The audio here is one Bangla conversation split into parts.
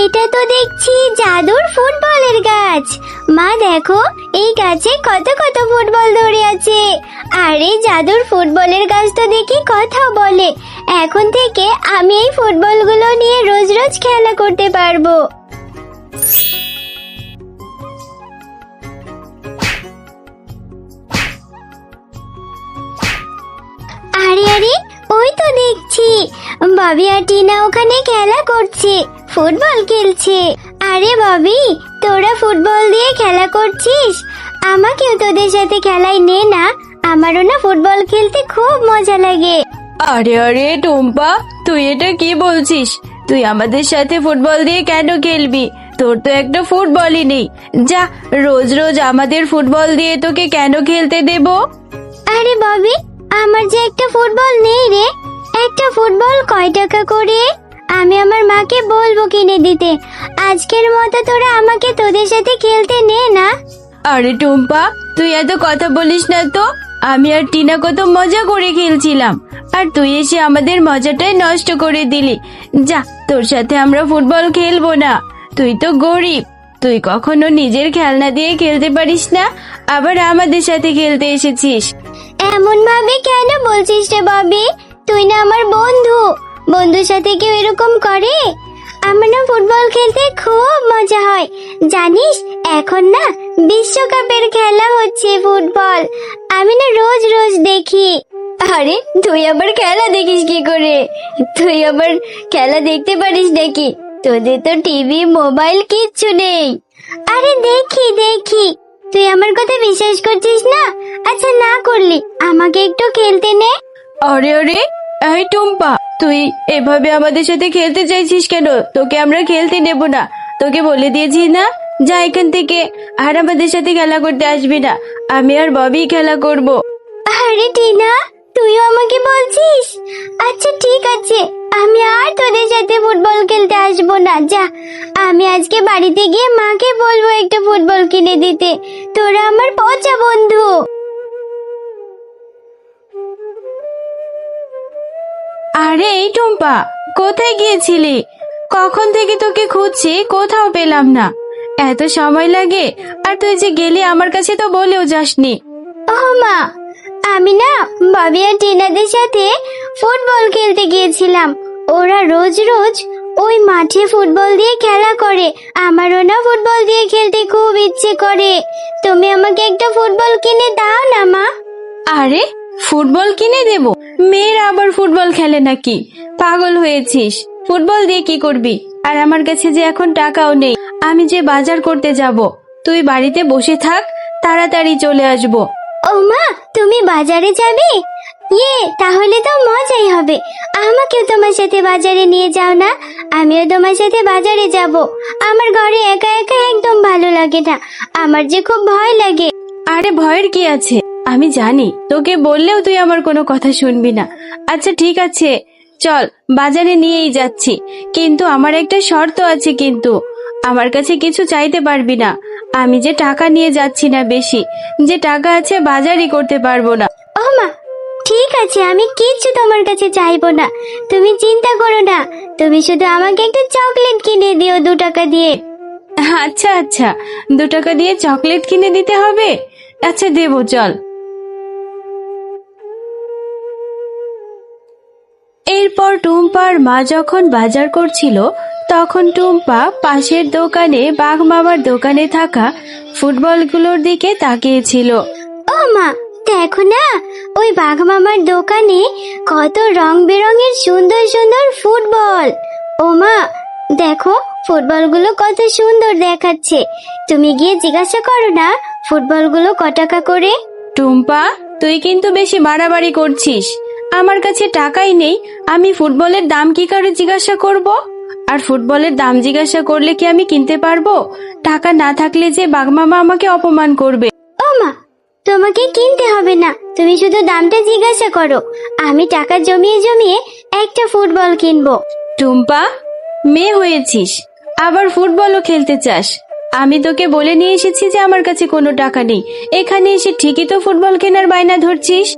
এটা তো দেখছি জাদুর ফুটবলের গাছ। মা দেখো, এই গাছে কত কত ফুটবল ধরে আছে। আর এই জাদুর ফুটবলের গাছ তো দেখি কথা বলে। এখন থেকে আমি এই ফুটবলগুলো নিয়ে রোজ রোজ খেলা করতে পারবো। আরে আরে, ওই তো দেখছি ববি আর টিনা ওখানে খেলা করছে, ফুটবল খেলছে। আরে ববি, তোরা ফুটবল দিয়ে খেলা করছিস? আমাকেও তোদের সাথে খেলায় নে না, আমারও না ফুটবল খেলতে খুব মজা লাগে। আরে আরে টুম্পা, তুই এটা কি বলছিস? তুই আমাদের সাথে ফুটবল দিয়ে কেন খেলবি? তোর তো একটা ফুটবলই নেই। যা, রোজ রোজ আমাদের ফুটবল দিয়ে তোকে কেন খেলতে দেব? আরে ববি, আমার যে একটা ফুটবল নেই রে। একটা ফুটবল কয় টাকা করে? আমি আমার মাকে বলবো কিনে দিতে। আজকের মতো তোরা আমাকে তোদের সাথে খেলতে নে না। আরে টুম্পা, তুই এত কথা বলিস না তো। আমি আর টিনা কত মজা করে খেলছিলাম, আর তুই এসে আমাদের মজাটাই নষ্ট করে দিলি। যা, তোর সাথে আমরা ফুটবল খেলবো না। তুই তো গরিব, তুই কখনো নিজের খেলনা দিয়ে খেলতে পারিস না, আবার আমাদের সাথে খেলতে এসেছিস। এমন ভাবে কেন বলছিস রে ববি? তুই না আমার বন্ধু, বন্ধুর সাথে কেউ এরকম করে? আমার না ফুটবল খেলতে খুব মজা হয়। জানিস, এখন না বিশ্বকাপের খেলা হচ্ছে ফুটবল। আমি না রোজ রোজ দেখি। আরে তুই আবার খেলা দেখিস কি করে? তুই আবার খেলা দেখতে পারিস নাকি? তোদের তো টিভি মোবাইল কিচ্ছু নেই। আরে দেখি দেখি, তুই আমার কথা বিশ্বাস করছিস না? আচ্ছা না করলি, আমাকে একটু খেলতে নে। আরে আরে, এই টুম্পা, তুই এভাবে আমাদের সাথে খেলতে চাইছিস কেন? তোকে আমরা খেলতে নেব না। তোকে বলে দিয়েছি না, যা এখান থেকে, আর আমাদের সাথে খেলা করতে আসবি না। আমি আর ববি খেলা করব। আরে টিনা, তুইও আমাকে বলছিস? আচ্ছা ঠিক আছে, আমি আর তোদের সাথে ফুটবল খেলতে আসবো না। যা, আমি আজকে বাড়িতে গিয়ে মাকে বলবো একটা ফুটবল কিনে দিতে। তোরা আমার পচা বন্ধু। আরে এই টুম্পা, কোথায় গিয়েছিলি? কখন থেকে তোকে খুঁজছি, কোথাও পেলাম না। এত সময় লাগে? আর তুই যে গেলি আমার কাছে তো বলেও যাসনি। ও মা, আমি না ববি আর টিনাদের সাথে ফুটবল খেলতে গিয়েছিলাম। ওরা রোজ রোজ ওই মাঠে ফুটবল দিয়ে খেলা করে। আমারও না ফুটবল দিয়ে খেলতে খুব ইচ্ছে করে। তুমি আমাকে একটা ফুটবল কিনে দাও না মা। আরে, ফুটবল কিনে দেব? মেয়েরা আবার ফুটবল খেলে নাকি? পাগল হয়েছিস? ফুটবল দিয়ে কি করবি? আর আমার কাছে যে এখন টাকাও নেই, আমি যে বাজার করতে যাব। তুই বাড়িতে বসে থাক, তাড়াতাড়ি চলে আসবো। ও মা, তুমি বাজারে যাবে? তাহলে তো মজাই হবে। আমাকেও তোমার সাথে বাজারে নিয়ে যাও না, আমিও তোমার সাথে বাজারে যাব। আমার ঘরে একা একা একদম ভালো লাগে না, আমার যে খুব ভয় লাগে। আরে ভয়ের কি আছে? আমি জানি তোকে বললেও তুই আমার কোনো কথা শুনবি না। আচ্ছা ঠিক আছে, চল, বাজারে নিয়েই যাচ্ছি। কিন্তু আমার একটা শর্ত আছে। কিন্তু আমার কাছে কিছু চাইতে পারবি না। আমি যে টাকা নিয়ে যাচ্ছি না বেশি, যে টাকা আছে বাজারই করতে পারবো না। ও মা, ঠিক আছে, আমি কিচ্ছু তোমার কাছে চাইবো না। তুমি চিন্তা করো না, তুমি শুধু আমাকে একটা চকলেট কিনে দিও 2 টাকা দিয়ে। আচ্ছা আচ্ছা, 2 টাকা দিয়ে চকলেট কিনে দিতে হবে? আচ্ছা দেবো, চল। এরপর টুম্পার মা যখন বাজার করছিল, তখন টুম্পা পাশের দোকানে বাঘ মামার দোকানে থাকা ফুটবলগুলোর দিকে তাকিয়েছিল। ও মা, দেখো না, ওই বাঘ মামার দোকানে কত রং বেরঙের সুন্দর সুন্দর ফুটবল। ও মা দেখো, ফুটবলগুলো কত সুন্দর দেখাচ্ছে। তুমি গিয়ে জিজ্ঞাসা করো না ফুটবলগুলো ক টাকা করে। টুম্পা, তুই কিন্তু বেশি বাড়াবাড়ি করছিস। আমার কাছে টাকাই নেই, আমি ফুটবলের দাম কি করে জিজ্ঞাসা করব? আর ফুটবলের দাম জিজ্ঞাসা করলে কি আমি কিনতে পারবো? টাকা না থাকলে যে বাঘমামা আমাকে অপমান করবে। ও মা, তোমাকে কিনতে হবে না, তুমি শুধু দামটা জিজ্ঞাসা করো। আমি টাকা জমিয়ে জমিয়ে একটা ফুটবল কিনবো। টুম্পা, মেয়ে হয়েছিস, আবার ফুটবলও খেলতে চাস? আমি তোকে বলে নিয়ে এসেছি যে আমার কাছে কোনো টাকা নেই। এখানে এসে ঠিকই তো ফুটবল কেনার বায়না ধরছিস।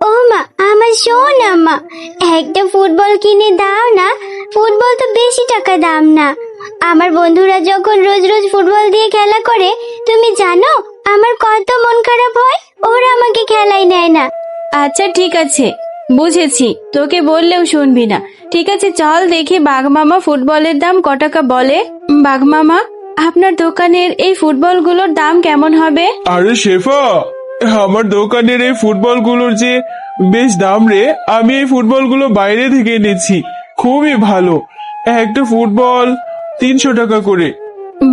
ও মা, আমার সোনা মা, একটা ফুটবল কিনে দাও না। ফুটবল তো বেশি টাকা দাম না, আমার বন্ধুরা যখন রোজ রোজ ফুটবল দিয়ে খেলা করে, তুমি জানো আমার কত মন খারাপ হয়। ওরা আমাকে খেলাই নেয় না। আচ্ছা ঠিক আছে, বুঝেছি, তোকে বললেও শুনবি না। ঠিক আছে, চল দেখি বাঘ মামা ফুটবলের দাম ক টাকা বলে। বাঘ মামা, আপনার দোকানের এই ফুটবলগুলোর দাম কেমন হবে? আরে শেফা, আমার দোকানের এই ফুটবলগুলোর যে বেশ দাম রে। আমি এই ফুটবলগুলো বাইরে থেকে এনেছি, খুবই ভালো। একটা ফুটবল 300 টাকা করে।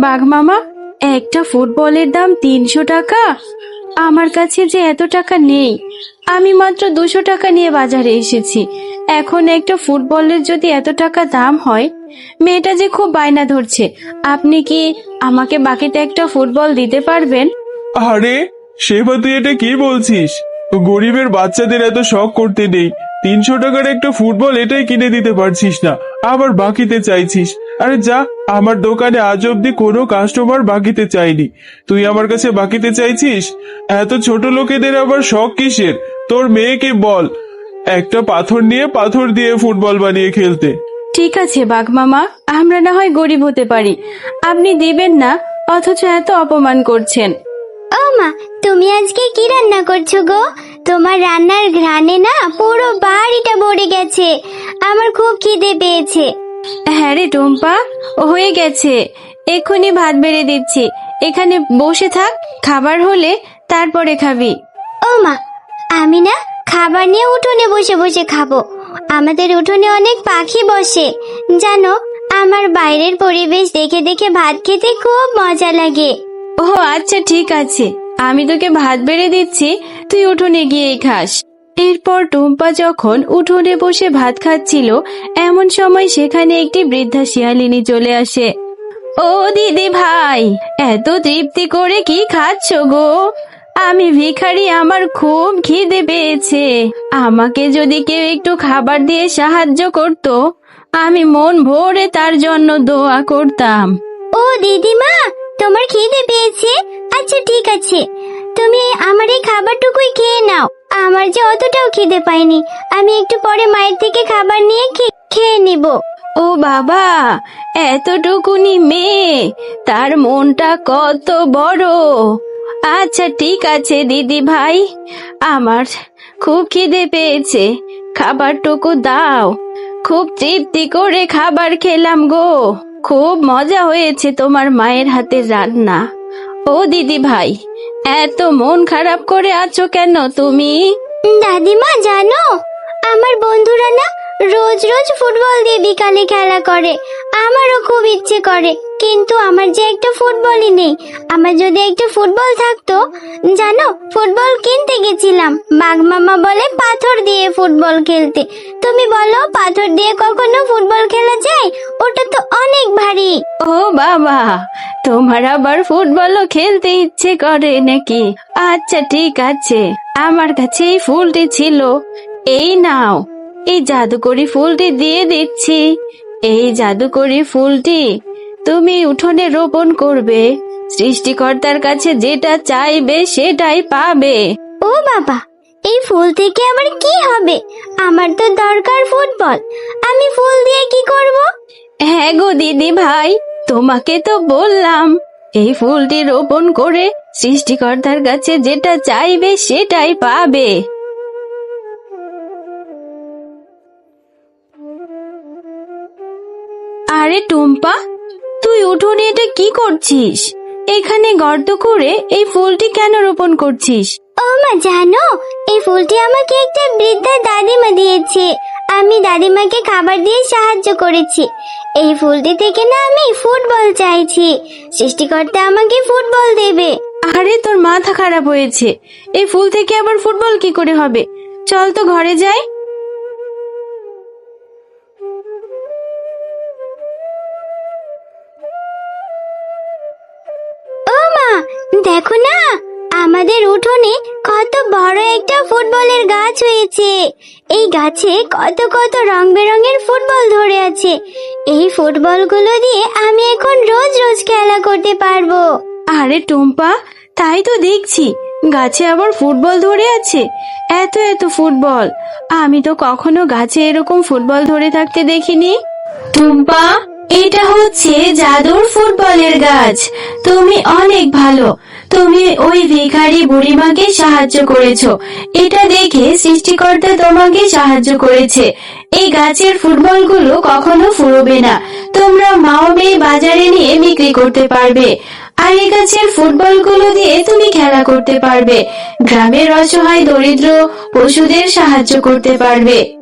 বাঘ মামা, একটা ফুটবলের দাম 300 টাকা? আমার কাছে যে এত টাকা নেই। আমি মাত্র 200 টাকা নিয়ে বাজারে এসেছি। এখন একটা ফুটবলের যদি এত টাকা দাম হয়, মেয়েটা যে খুব বায়না ধরছে। আপনি কি আমাকে বাকিতে একটা ফুটবল দিতে পারবেন? আরে শেফা, তুই এটা কি বলছিস? গরিবের বাচ্চাদের এত শখ করতে নেই। 300 টাকার একটা ফুটবল এটাই কিনে দিতে পারছিস না, আবার বাকিতে চাইছিস? আরে যা, আমার দোকানে আজ অব্দি কোনো কাস্টমার বাকিতে চাইনি, তুই আমার কাছে বাকিতে চাইছিস? এত ছোট লোকেদের আবার শখ কিসের? তোর মেয়েকে বল একটা পাথর নিয়ে পাথর দিয়ে ফুটবল বানিয়ে খেলতে। ঠিক আছে বাঘ মামা, আমরা না হয় গরিব হতে পারি, আপনি দিবেন না, অথচ এত অপমান করছেন। ও মা, তুমি আজকে কি রান্না করছো গো? তোমার রান্নার ঘ্রাণে না পুরো বাড়িটা ভরে গেছে। আমার খুব খিদে পেয়েছে। হ্যাঁ রে টুম্পা, হয়ে গেছে, এক্ষুনি ভাত বেড়ে দিচ্ছি। এখানে বসে থাক, খাবার হলে তারপরে খাবি। ও মা, আমি না খাবার নিয়ে উঠোনে বসে বসে খাবো। আমাদের উঠোনে অনেক পাখি বসে জানো। আমার বাইরের পরিবেশ দেখে দেখে ভাত খেতে খুব মজা লাগে। ও আচ্ছা ঠিক আছে, আমি তোকে ভাত বেড়ে দিচ্ছি, তুই উঠোনে গিয়েই খাস। এরপর টুম্পা যখন উঠোনে বসে ভাত খাচ্ছিল, এমন সময় সেখানে একটি বৃদ্ধা শিয়ালিনী চলে আসে। ও দিদি ভাই, এত তৃপ্তি করে কি খাচ্ছ গো? আমি ভিখারি, আমার খুব খিদে পেয়েছে। আমাকে যদি কেউ একটু খাবার দিয়ে সাহায্য করত, আমি মন ভরে তার জন্য দোয়া করতাম। ও দিদিমা, তোমার খিদে পেয়েছে? আচ্ছা ঠিক আছে, তুমি আমার এই খাবারটুকুই খেয়ে নাও। আমার যে অতটাও খিদে পাইনি, আমি একটু পরে মায়ের থেকে খাবার নিয়ে খেয়ে নিব। ও বাবা, এতটুকুনি মেয়ে, তার মনটা কত বড়। আচ্ছা ঠিক আছে দিদি ভাই, আমার খুব খিদে পেয়েছে, খাবারটুকু দাও। খুব তৃপ্তি করে খাবার খেলাম গো, খুব মজা হয়েছে তোমার মায়ের হাতের রান্না। ও দিদি ভাই, এত মন খারাপ করে আছো কেন তুমি? দাদিমা জানো, আমার বন্ধুরা না রোজ রোজ ফুটবল দিয়ে বিকালে খেলা করে। আমারও খুব ইচ্ছে করে, কিন্তু আমার যে একটা ফুটবলই নেই। আমার যদি একটা ফুটবল থাকতো, জানো ফুটবল কিনতে গেছিলাম, বাঘ মামা বলে পাথর দিয়ে ফুটবল খেলতে। তুমি বলো, পাথর দিয়ে কখনো ফুটবল খেলা যায়? ওটা তো অনেক ভারী। ও বাবা, তোমার আবার ফুটবলও খেলতে ইচ্ছে করে নাকি? আচ্ছা ঠিক আছে, আমার কাছে এই ফুলটি ছিল, এই নাও, এই জাদুকরি ফুলটি দিয়ে দিচ্ছি। এই জাদুকরি ফুলটি তুমি উঠোনে রোপণ করবে, সৃষ্টিকর্তার কাছে যেটা চাইবে সেটাই পাবে। ও বাবা, এই ফুল থেকে আমার কি হবে? আমার তো দরকার ফুটবল, আমি ফুল দিয়ে কি করব? হ্যাঁ গো দিদি ভাই, তোমাকে তো বললাম, এই ফুলটি রোপণ করে সৃষ্টিকর্তার কাছে যেটা চাইবে সেটাই পাবে। আরে টুম্পা, তুই উঠোনে এটা কি করছিস? এখানে গর্ত করে এই ফুলটি কেন রোপণ করছিস? ও মা জানো, এই ফুলটি আমাকে একটা বৃদ্ধা দাদিমা দিয়েছে। আমি দাদিমাকে খাবার দিয়ে সাহায্য করেছি। এই ফুলটি থেকে না আমি ফুটবল চাইছি, সৃষ্টিকর্তা আমাকে ফুটবল দেবে। আরে তোর মাথা খারাপ হয়েছে, এই ফুল থেকে আবার ফুটবল কি করে হবে? চল তো ঘরে যাই। ও মা, দেখো না, আমাদের উঠোনে কত বড় একটা ফুটবলের গাছ হয়েছে। এই গাছে কত কত রং বেরঙের ফুটবল ধরে আছে। এই ফুটবলগুলো দিয়ে আমি এখন রোজ রোজ খেলা করতে পারবো। আরে টুম্পা, তাই তো দেখছি, গাছে আবার ফুটবল ধরে আছে। এত এত ফুটবল, আমি তো কখনো গাছে এরকম ফুটবল ধরে থাকতে দেখিনি। টুম্পা, এটা হচ্ছে জাদুর ফুটবলের গাছ। তুমি অনেক ভালো। তুমি ওই ভিখারি বুড়িমাকে সাহায্য করেছো। এটা দেখে সৃষ্টিকর্তা তোমাকে সাহায্য করেছে। এই গাছের ফুটবলগুলো কখনো ফুরবে না। তোমরা মা ও মেয়ে বাজারে নিয়ে বিক্রি করতে পারবে। আর এই গাছের ফুটবলগুলো দিয়ে তুমি খেলা করতে পারবে। গ্রামের অসহায় দরিদ্র পশুদের সাহায্য করতে পারবে।